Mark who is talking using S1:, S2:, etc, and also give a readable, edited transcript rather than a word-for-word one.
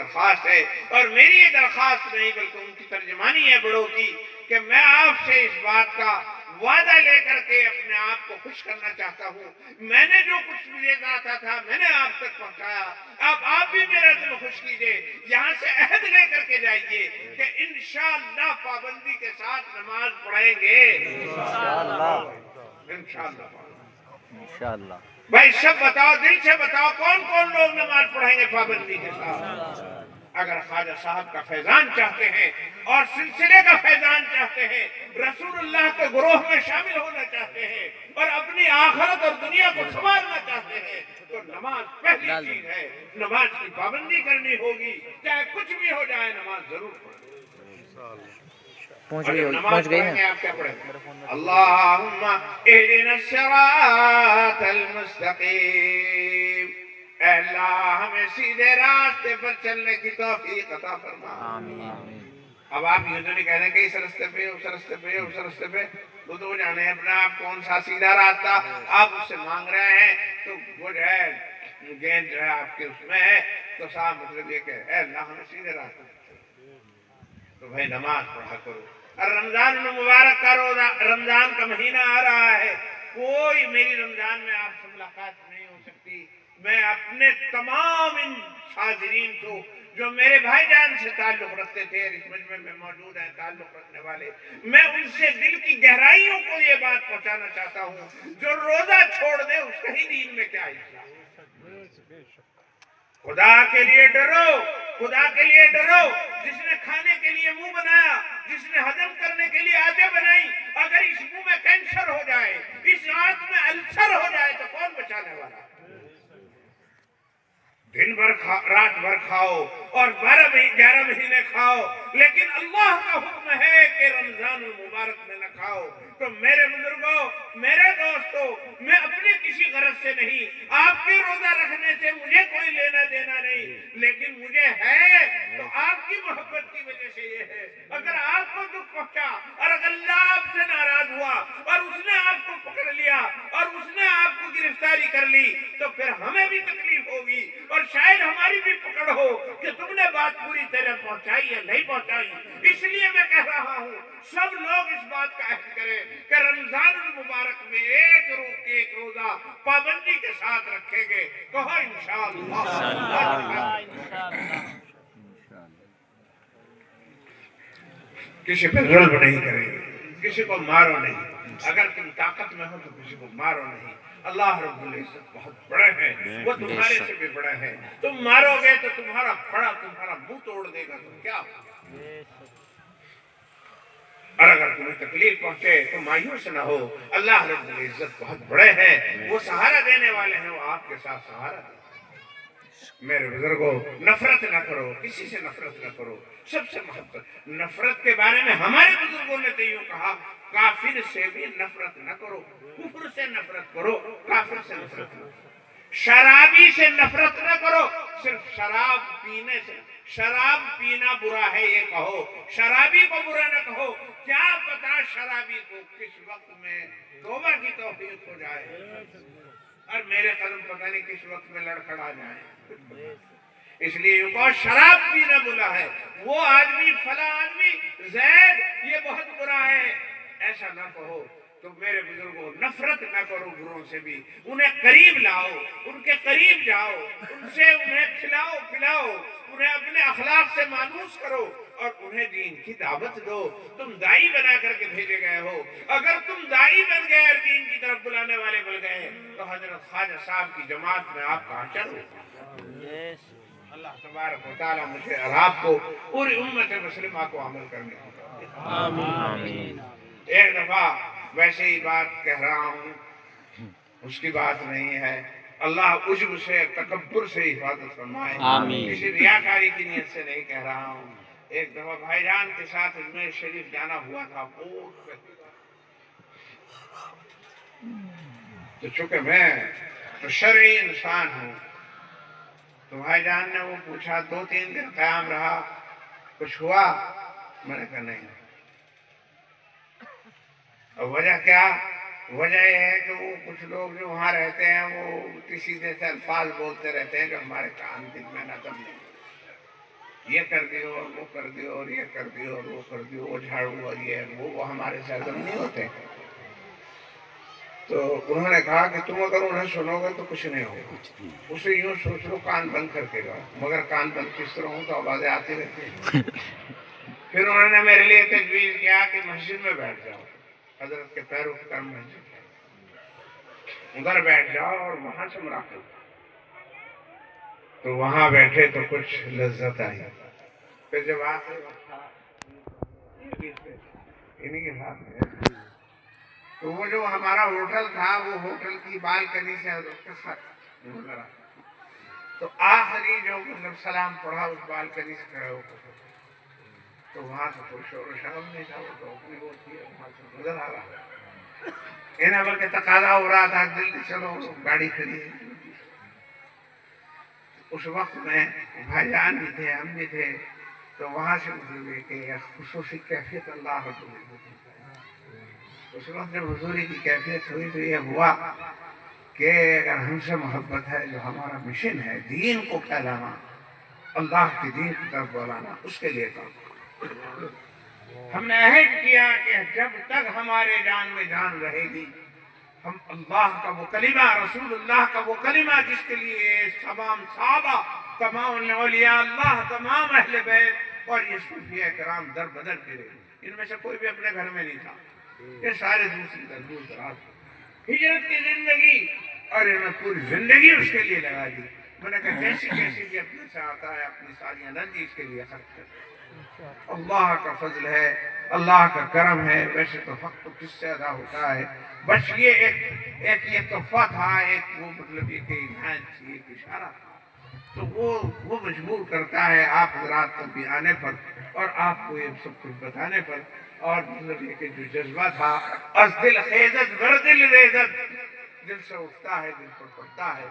S1: दरख्वास्त है, और मेरी ये दरख्वास्त नहीं बल्कि उनकी तर्जमानी है बड़ों की, कि मैं आपसे इस बात का वादा लेकर के अपने आप को खुश करना चाहता हूँ। मैंने जो कुछ मुझे आता था मैंने आप तक पहुंचाया, अब आप भी मेरा दिल खुश कीजिए। यहाँ से अहद लेकर के जाइए कि इंशाअल्लाह पाबंदी के साथ नमाज पढ़ेंगे, इंशाअल्लाह। भाई सब बताओ, दिल से बताओ, कौन कौन लोग नमाज पढ़ेंगे पाबंदी के साथ? अगर ख्वाजा साहब का फैजान चाहते हैं और सिलसिले का फैजान चाहते हैं, रसूलुल्लाह के ग्रोह में शामिल होना चाहते हैं और अपनी आखिरत और दुनिया को संवारना चाहते हैं, तो नमाज पहली चीज है। नमाज की पाबंदी करनी होगी, चाहे कुछ भी हो जाए, नमाज जरूर पढ़ें।
S2: पहुंच गई ना।
S1: आप क्या पढ़ें? अल्लाहुम्मा इहदिना सिरातल मुस्तकीम, अल्लाह हमें सीधे रास्ते पर चलने की तौफीक अता फरमा।
S2: आमीन।
S1: अब आप यूं तो नहीं कह रहे कि इस रास्ते पे, उस रास्ते पे, उस रास्ते पे, वो तो जाने अपना आप कौन सा सीधा रास्ता आप उससे मांग रहे हैं, तो वो जो है गेंद जो है आपके उसमें है, तो साहब मतलब ये कि अल्लाह हमें सीधे रास्ते। तो भाई नमाज पढ़ा करो। और रमजान मुबारक का रोजा, रमजान का महीना आ रहा है, कोई मेरी रमजान में आपसे मुलाकात नहीं हो सकती। मैं अपने तमाम इन हाजिरीन को जो मेरे भाईजान से ताल्लुक रखते थे, इस मजमे में मौजूद हैं ताल्लुक रखने वाले, मैं उनसे दिल की गहराइयों को ये बात पहुंचाना चाहता हूँ, जो रोजा छोड़ दे उसका ही दीन में क्या हिस्सा। खुदा के लिए डरो, खुदा के लिए डरो। जिसने खाने के लिए मुंह बनाया, जिसने हजम करने के लिए आदतें बनाई, अगर इस मुंह में कैंसर हो जाए, इस आंत में अल्सर हो जाए, तो कौन बचाने वाला? दिन भर रात भर खाओ और 11 महीने खाओ, लेकिन अल्लाह का हुक्म है कि रमजान मुबारक में न खाओ। तो मेरे बुजुर्गों, मेरे दोस्तों, मैं अपने किसी गरज से नहीं, आपके रोजा रखने से मुझे कोई लेना देना नहीं, लेकिन मुझे है तो आपकी मोहब्बत की वजह से ये है। अगर आपको दुख पहुंचा और अगर अल्लाह आपसे नाराज हुआ और उसने आपको पकड़ लिया और उसने आपको गिरफ्तारी कर ली, तो फिर हमें भी तकलीफ होगी और शायद हमारी भी पकड़ हो कि तुमने बात पूरी तरह पहुंचाई या नहीं पहुंचाई। इसलिए मैं कह रहा हूँ, सब लोग इस बात का अहद करें कि रमजान मुबारक में एक रोजा पाबंदी के साथ रखेंगे। कहो इंशाअल्लाह। किसी पे जुल्म नहीं करेंगे, किसी को मारो नहीं, अगर तुम ताकत में हो तो किसी को मारो नहीं। अल्लाह रब्बुल इज्जत बहुत बड़े हैं, वो तुम्हारे से भी बड़े हैं। तुम मारोगे तो तुम्हारा बड़ा तुम्हारा मुंह तोड़ देगा, तो क्या? और अगर तुम्हें तकलीफ पहुंचे तो मायूस न हो, अल्लाह रब्बुल इज्जत बहुत बड़े हैं, वो सहारा देने वाले हैं, वो आपके साथ सहारा दें। मेरे बुजुर्गों, नफरत न करो, किसी से नफरत न करो, सबसे मोहब्बत। नफरत के बारे में हमारे बुजुर्गों ने तो यूं कहा, काफिर से भी नफरत न करो, कुफर से नफरत करो, काफिर से नफरत न करो, शराबी से नफरत न करो। सिर्फ शराब पीने से, शराब पीना बुरा है ये कहो, शराबी को बुरा न कहो। क्या पता शराबी को किस वक्त में तौबा की तौफीक हो जाए और मेरे कदम पता नहीं किस वक्त में लड़खड़ा जाए। इसलिए यूं शराब पीना बुरा है, वो आदमी फला आदमी जैद ये बहुत बुरा है, ऐसा ना कहो। तो मेरे बुजुर्गों, नफरत ना करो बुरों से भी, उन्हें करीब लाओ, उनके करीब जाओ, उनसे उन्हें खिलाओ पिलाओ, उन्हें अपने अखलाक से मानूस करो और उन्हें दीन की दावत दो। तुम दाई बना करके भेजे गए हो, अगर तुम दाई बन गए और दीन की तरफ बुलाने वाले बन गए तो हजरत ख्वाजा साहब की जमात में आपका अचर हो। अल्लाह तबारक व तआला मुझे और आपको पूरी उम्मत मुस्लिमा को अमल करने की आमीन। एक दफा वैसे ही बात कह रहा हूँ, उसकी बात नहीं है, अल्लाह उज्ब से तकब्बुर से हिफाजत फरमाए, किसी रियाकारी की नीयत से नहीं कह रहा हूँ। एक दफा भाईजान के साथ अजमेर शरीफ जाना हुआ था, तो चूंकि मैं तो शरई इंसान हूँ, तो भाईजान ने वो पूछा, 2-3 दिन क़याम रहा, कुछ हुआ? मैंने कहा नहीं। और वजह क्या? वजह यह है कि वो कुछ लोग जो वहाँ रहते हैं वो किसी जैसे अल्फाज बोलते रहते हैं जो हमारे कान दिल में नज़म नहीं। یہ کر دیو اور وہ کر دیو اور یہ کر دیو اور وہ کر دیو، وہ جھاڑو اور یہ وہ ہمارے سے ہضم نہیں ہوتے۔ تو انہوں نے کہا کہ تم اگر انہیں سنو گے تو کچھ نہیں ہوگا، اسے یوں سوچ لو کان بند کر کے جاؤ، مگر کان بند کس طرح ہوں تو آوازیں آتی رہتی ہیں۔ پھر انہوں نے میرے لیے تجویز کیا کہ مسجد میں بیٹھ جاؤ، حضرت کے پیر اٹھ کر مسجد ہے، ادھر بیٹھ جاؤ اور وہاں سے مراقبہ۔ تو وہاں بیٹھے تو کچھ لذت آئی۔ پھر جب آخری وقت تھا انہی کے ساتھ میں، تو وہ جو ہمارا ہوٹل تھا وہ ہوٹل کی بالکنی سے حضرت کے ساتھ نظر آتا، تو آخری جو مطلب سلام پڑھا اس بالکنی سے کھڑے ہو کر، تو وہاں سے کوئی شور و شرم نہیں تھا، وہ تو اپنی وہ تھی وہاں سے نظر آ رہا، انہیں بلکہ تقاضا ہو رہا تھا جلدی چلو گاڑی کھڑی ہے۔ اس وقت میں بھائی جان بھی تھے، ہم بھی تھے، تو وہاں سے گزرے کہ خصوصی کیفیت اللہ رب العزت۔ اس وقت جب حضوری کی کیفیت ہوئی تو یہ ہوا کہ اگر ہم سے محبت ہے، جو ہمارا مشن ہے دین کو پھیلانا، اللہ کی دین کی طرف بلانا، اس کے لیے کام ہم نے عہد کیا کہ جب تک ہمارے جان میں جان رہے گی ہم اللہ کا وہ کلمہ، رسول اللہ کا وہ کلمہ جس کے لیے تمام صحابہ، تمام اولیاء اللہ، تمام اہل بیت اور یہ صوفیاء کرام در بدر کے رہے، ان میں سے کوئی بھی اپنے گھر میں نہیں تھا، یہ سارے دور دراز ہجرت کی زندگی اور انہوں نے پوری زندگی اس کے لیے لگا دی۔ میں نے کہا جیسی کیسی بھی اپنے سے آتا ہے اپنی ساری انرجی اس کے لیے خرچ کرتا ہے۔ اللہ کا فضل ہے، اللہ کا کرم ہے، ویسے تو حق تو کس سے ادا ہوتا ہے، بس یہ ایک یہ تحفہ تھا، ایک وہ مطلب یہ کہ عنایت تھی، ایک اشارہ تھا، تو وہ مجبور کرتا ہے آپ حضرات تک بھی آنے پر اور آپ کو یہ سب کچھ بتانے پر، اور مطلب یہ کہ جو جذبہ تھا از دل خیزت ور دل ریزت، دل سے اٹھتا ہے، دل پر پڑتا ہے۔